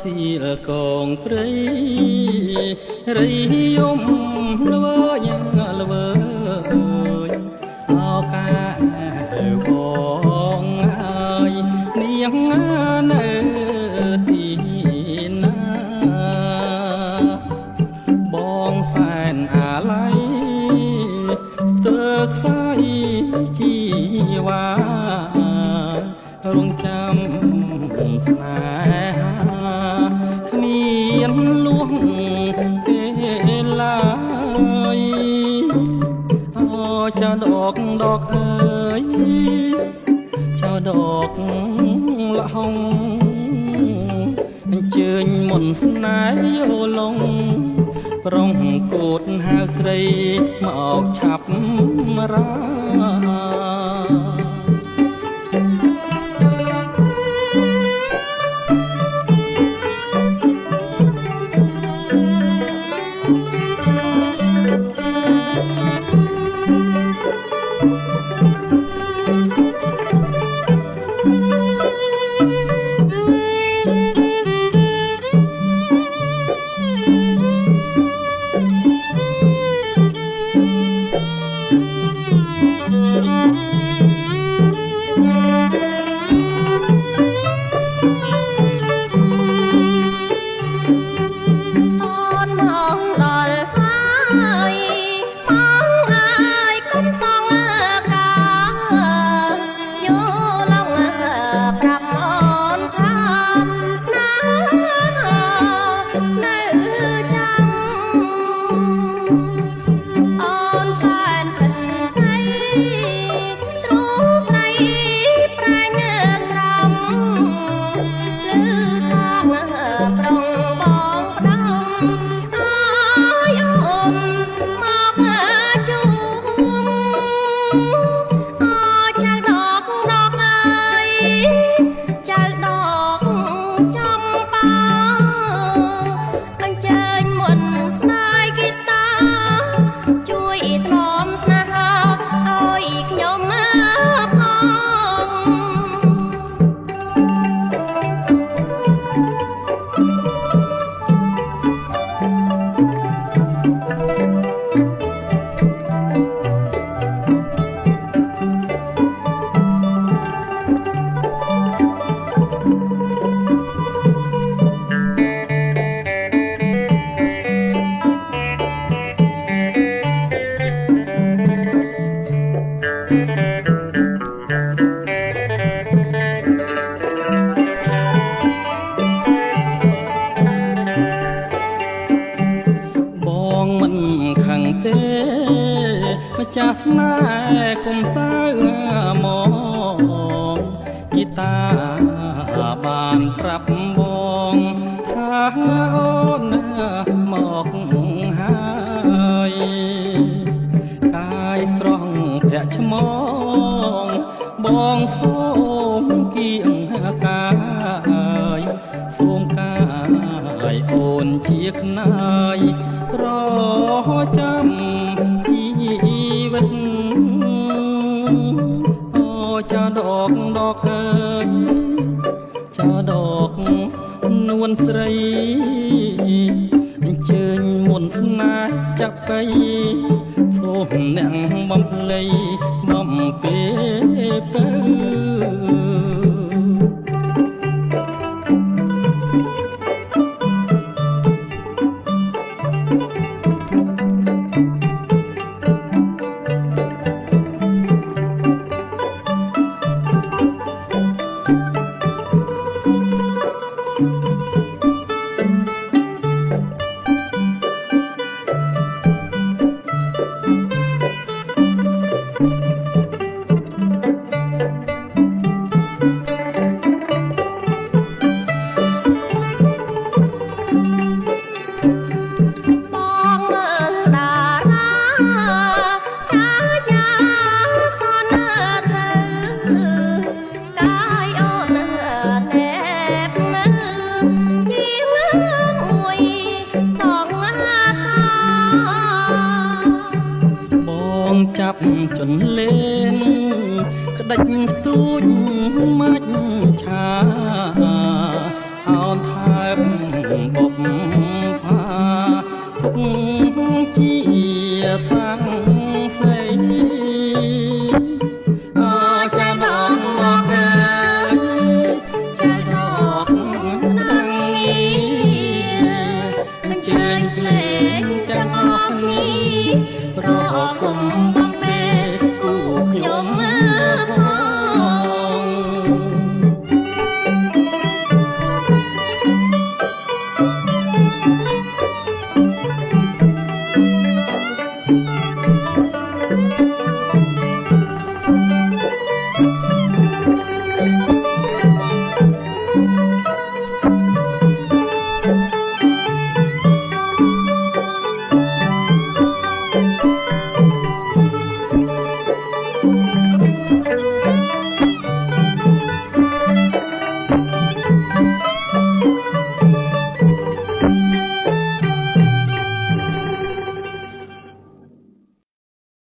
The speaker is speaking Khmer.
ស៊ីលកងព្រៃរីយំល្វើយល្វើយអោកាបងអើយនាងនៅទីណាបងសែនអាឡ័យស្ទើរខ្សែជីវ៉ារងចាំស្នេហាគ្មានលួងពេលឡើយអូចៅដកអើយចៅដកលហុងអញ្ជើញមុនស្នេហ៍យោឡងប្រងកូតហៅស្រីមកឆាប់រាម្ចាស់ស្នេហ៍គុំសៅមកគីតាបានប្រាប់បងថាអូនមកហើយកាយស្រស់ប្រាក់ឆ្មងបងសូមគៀងកាយសូមកាយអូនជាខ្នើយរចាំចៅដកអើយចៅដកនួនស្រីអញ្ជើញមុនស្នេហ៍ចាប់បៃសូមអ្នកបំភ្លៃបំពេពើចាប់ចន្លេងក្តិចស្ទូចមាច់ឆាអោនថើប เพลงจะออกนี้เพราะผม